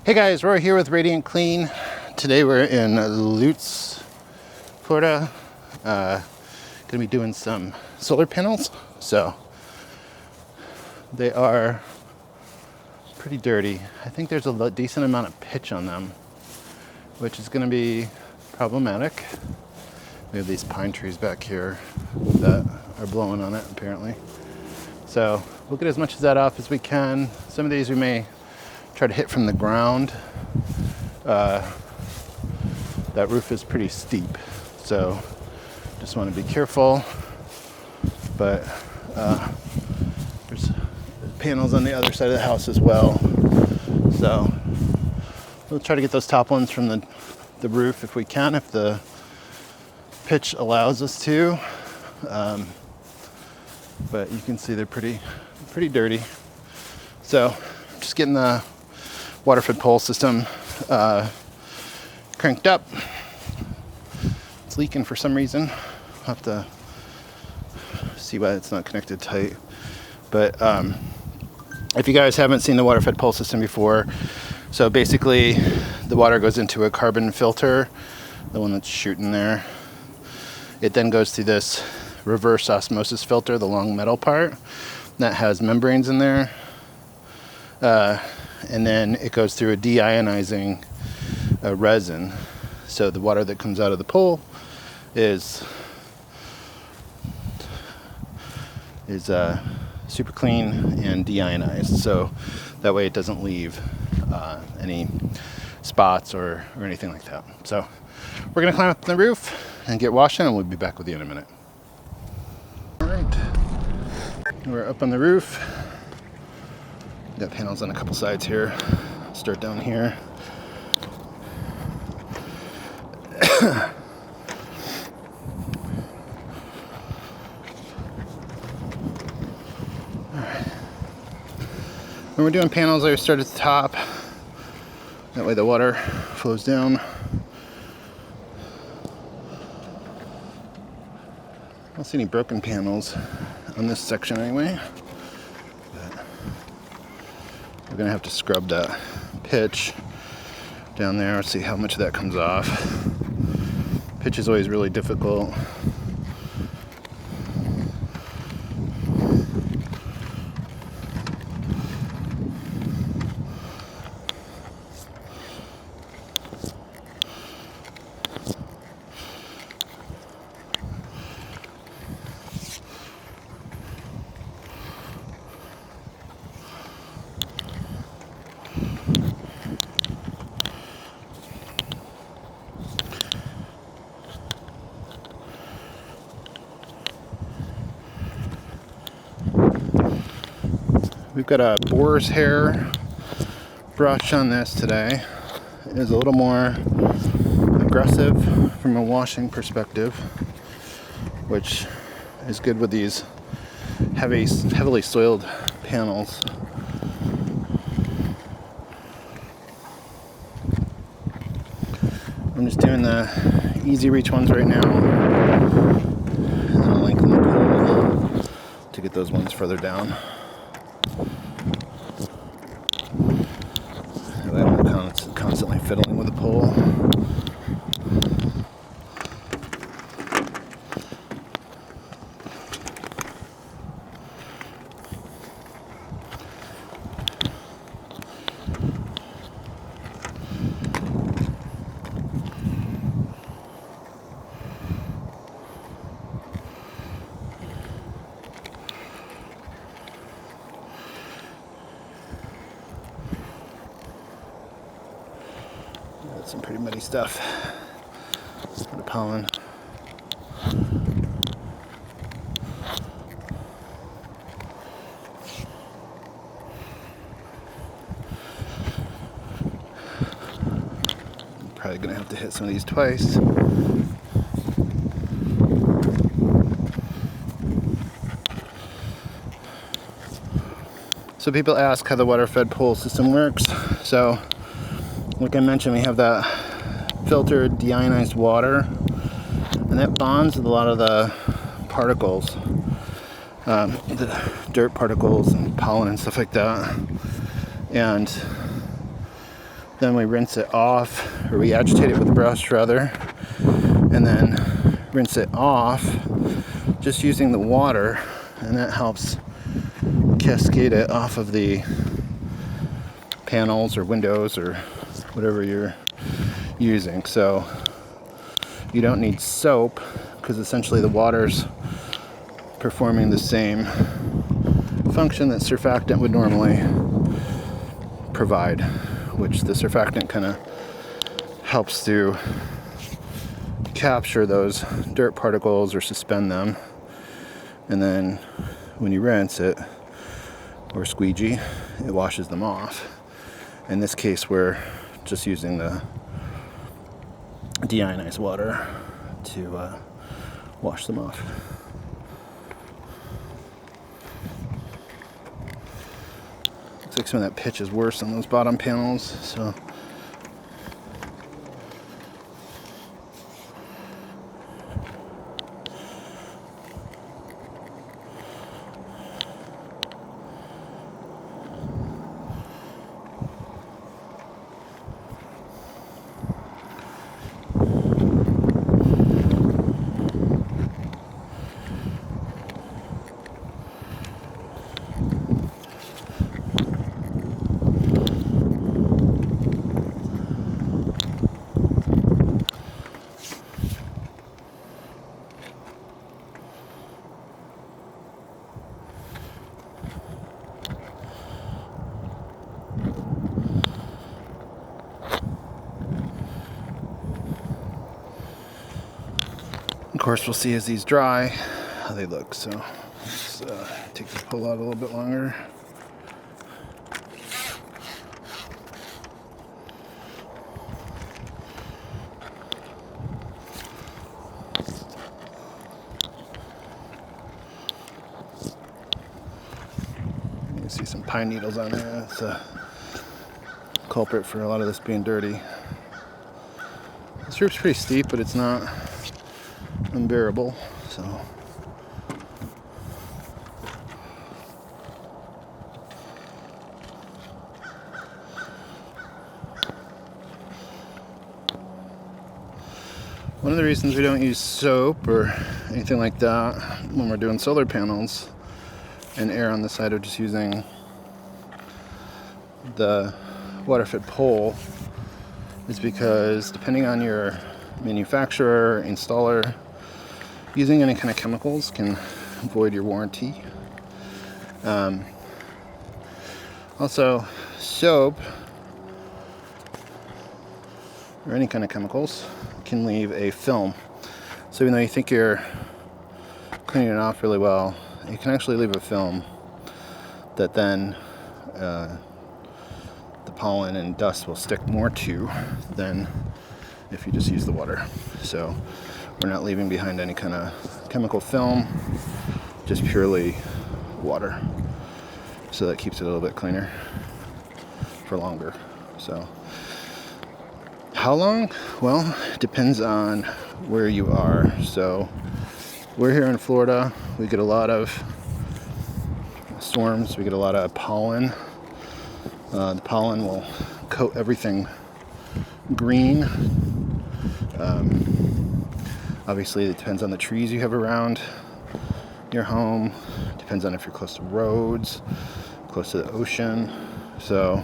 Hey guys, we're here with Radiant Clean. Today we're in Lutz, Florida. Gonna be doing some solar panels. So they are pretty dirty. I think there's a decent amount of pitch on them, which is gonna be problematic. We have these pine trees back here that are blowing on it apparently. So we'll get as much of that off as we can. Some of these we may try to hit from the ground. That roof is pretty steep, so just want to be careful. But there's panels on the other side of the house as well. So we'll try to get those top ones from the roof if we can, if the pitch allows us to. But you can see they're pretty dirty. So just getting the water-fed pole system cranked up. It's leaking for some reason. I'll have to see why it's not connected tight. But if you guys haven't seen the water-fed pole system before, so basically the water goes into a carbon filter, the one that's shooting there. It then goes through this reverse osmosis filter, the long metal part, that has membranes in there. And then it goes through a deionizing resin. So the water that comes out of the pole is super clean and deionized. So that way it doesn't leave any spots or anything like that. So we're gonna climb up the roof and get washing, and we'll be back with you in a minute. All right, we're up on the roof. Got panels on a couple sides here. Start down here. Alright. When we're doing panels, I start at the top. That way the water flows down. I don't see any broken panels on this section anyway. We're gonna have to scrub that pitch down there, see how much of that comes off. Pitch is always really difficult. We've got a boar's hair brush on this today. It is a little more aggressive from a washing perspective, which is good with these heavily soiled panels. I'm just doing the easy reach ones right now, and I'll lengthen the pole to get those ones further down. I'm constantly fiddling with the pole. Some pretty muddy stuff. The pollen. I'm probably gonna have to hit some of these twice. So people ask how the water-fed pole system works. So like I mentioned, we have that filtered deionized water, and that bonds with a lot of the particles, the dirt particles and pollen and stuff like that. And Then we rinse it off, or we agitate it with a brush rather, and then rinse it off just using the water, and that helps cascade it off of the panels or windows or whatever you're using. So you don't need soap because essentially the water's performing the same function that surfactant would normally provide, which the surfactant kind of helps to capture those dirt particles or suspend them, and then when you rinse it or squeegee, it washes them off. In this case, we're just using the deionized water to wash them off. Looks like some of that pitch is worse on those bottom panels, so of course we'll see as these dry how they look. So let's take the pull out a little bit longer. You can see some pine needles on there. That's a culprit for a lot of this being dirty. This roof's pretty steep, but it's not unbearable, so one of the reasons we don't use soap or anything like that when we're doing solar panels and err on the side of just using the water-fed pole is because depending on your manufacturer, installer, using any kind of chemicals can void your warranty. Also, soap or any kind of chemicals can leave a film. So even though you think you're cleaning it off really well, you can actually leave a film that then the pollen and dust will stick more to than if you just use the water. So we're not leaving behind any kind of chemical film, just purely water. So that keeps it a little bit cleaner for longer. So how long? Well, it depends on where you are. So we're here in Florida. We get a lot of storms. We get a lot of pollen. The pollen will coat everything green. Obviously, it depends on the trees you have around your home. Depends on if you're close to roads, close to the ocean. So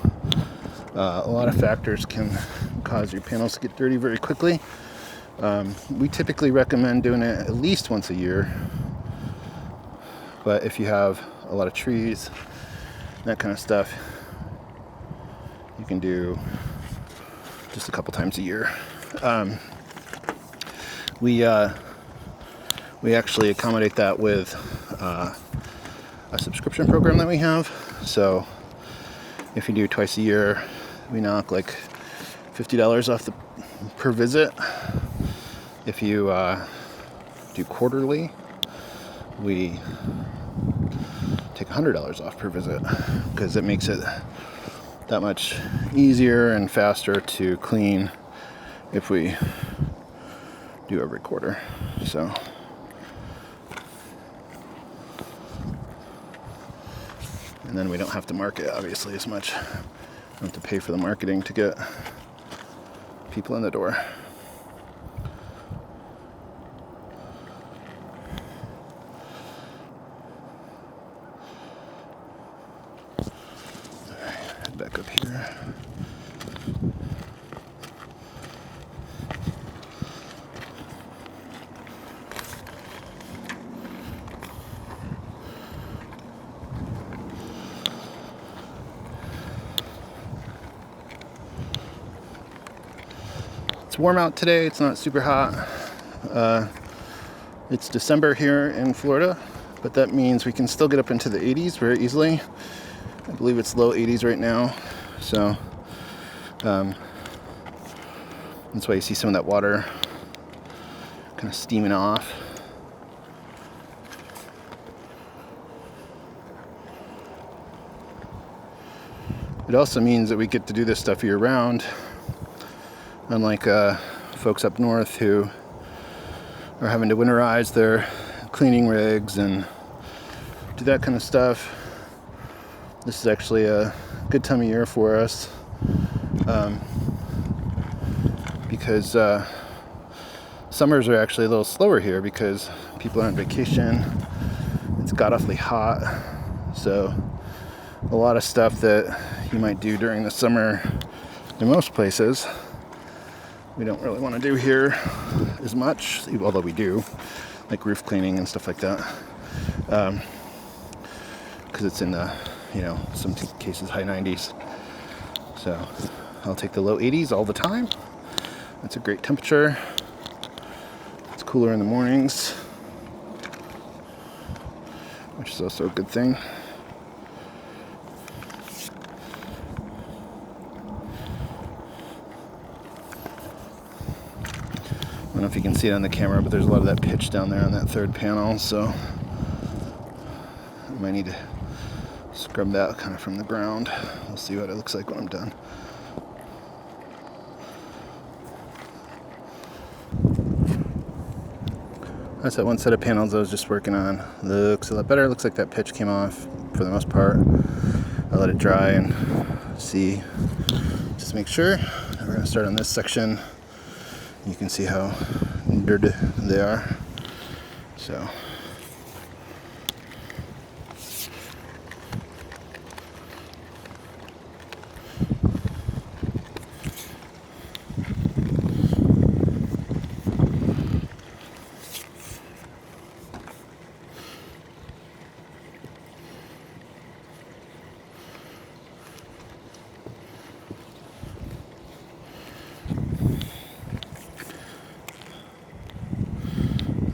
a lot of factors can cause your panels to get dirty very quickly. We typically recommend doing it at least once a year. But if you have a lot of trees, that kind of stuff, you can do just a couple times a year. We actually accommodate that with a subscription program that we have. So if you do twice a year, we knock like $50 off per visit. If you do quarterly, we take $100 off per visit because it makes it that much easier and faster to clean if we do every quarter. So and then we don't have to market obviously as much have to pay for the marketing to get people in the door. Head back up here. It's warm out today. It's not super hot. It's December here in Florida, but that means we can still get up into the 80s very easily. I believe it's low 80s right now. So that's why you see some of that water kind of steaming off. It also means that we get to do this stuff year round. Unlike folks up north who are having to winterize their cleaning rigs and do that kind of stuff, this is actually a good time of year for us because summers are actually a little slower here because people are on vacation. It's god awfully hot, so a lot of stuff that you might do during the summer in most places we don't really want to do here as much, although we do, like roof cleaning and stuff like that, because it's in the, some cases high 90s. So I'll take the low 80s all the time. That's a great temperature. It's cooler in the mornings, which is also a good thing. I don't know if you can see it on the camera, but there's a lot of that pitch down there on that third panel, so I might need to scrub that kind of from the ground. We'll see what it looks like when I'm done. That's that one set of panels I was just working on. Looks a lot better. Looks like that pitch came off for the most part. I'll let it dry and see, just make sure. We're going to start on this section. You can see how dirty they are. So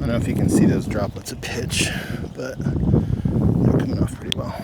I don't know if you can see those droplets of pitch, but they're coming off pretty well.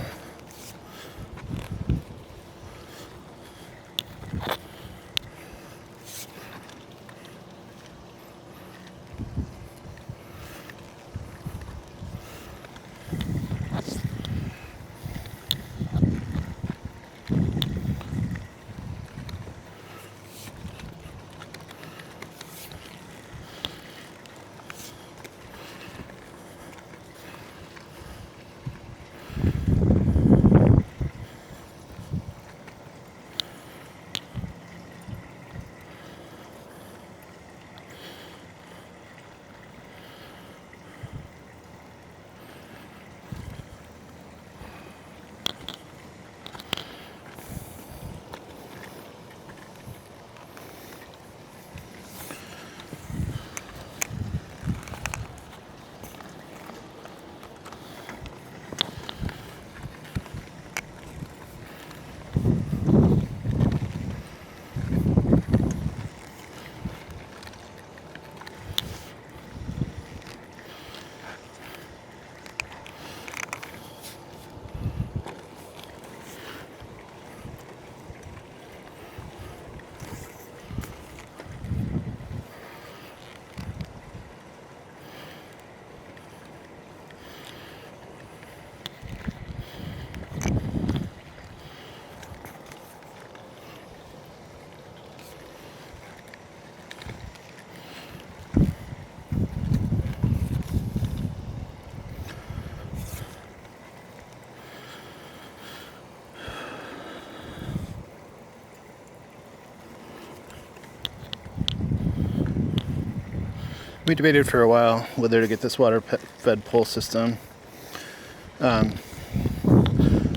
We debated for a while whether to get this water-fed pole system.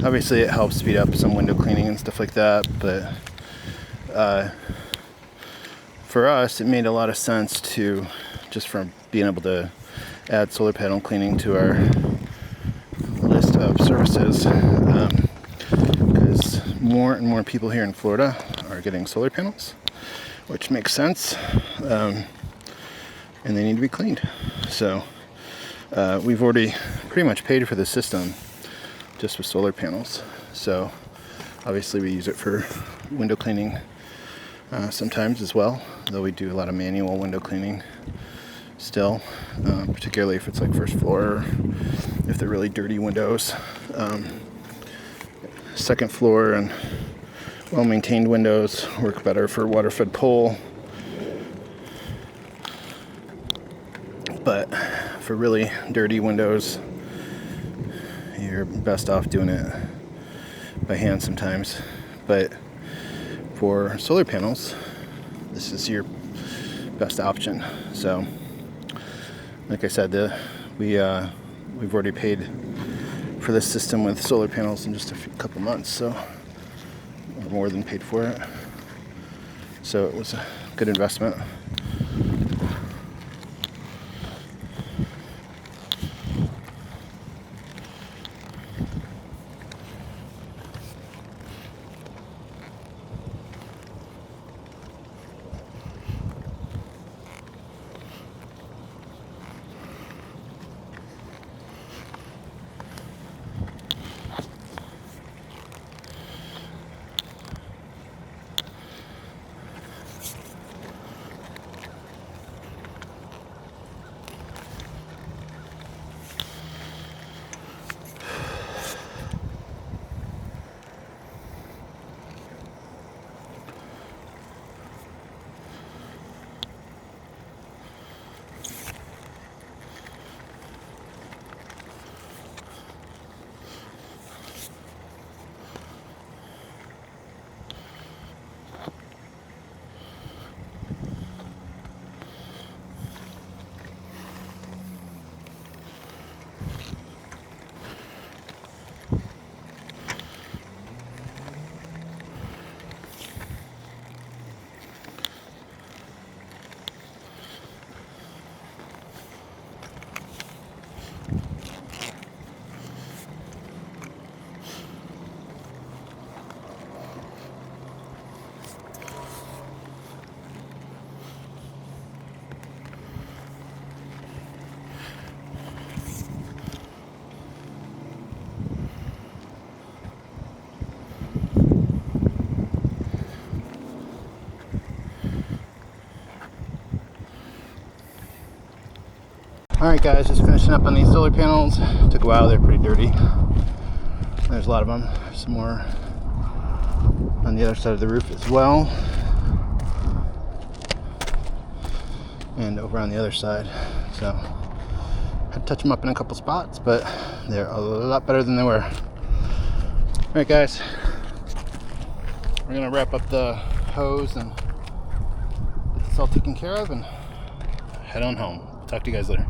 Obviously it helps speed up some window cleaning and stuff like that, but for us it made a lot of sense to, just from being able to add solar panel cleaning to our list of services, because more and more people here in Florida are getting solar panels, which makes sense, and they need to be cleaned. So we've already pretty much paid for the system just with solar panels. So obviously we use it for window cleaning sometimes as well, though we do a lot of manual window cleaning still, particularly if it's like first floor, or if they're really dirty windows. Second floor and well-maintained windows work better for water-fed pole, but for really dirty windows, you're best off doing it by hand sometimes. But for solar panels, this is your best option. So like I said, we've already paid for this system with solar panels in just a couple months, so we're more than paid for it. So it was a good investment. Alright guys, just finishing up on these solar panels. Took a while, they're pretty dirty. There's a lot of them. There's some more on the other side of the roof as well. And over on the other side. So, had to touch them up in a couple spots, but they're a lot better than they were. Alright guys, we're going to wrap up the hose and get this all taken care of and head on home. Talk to you guys later.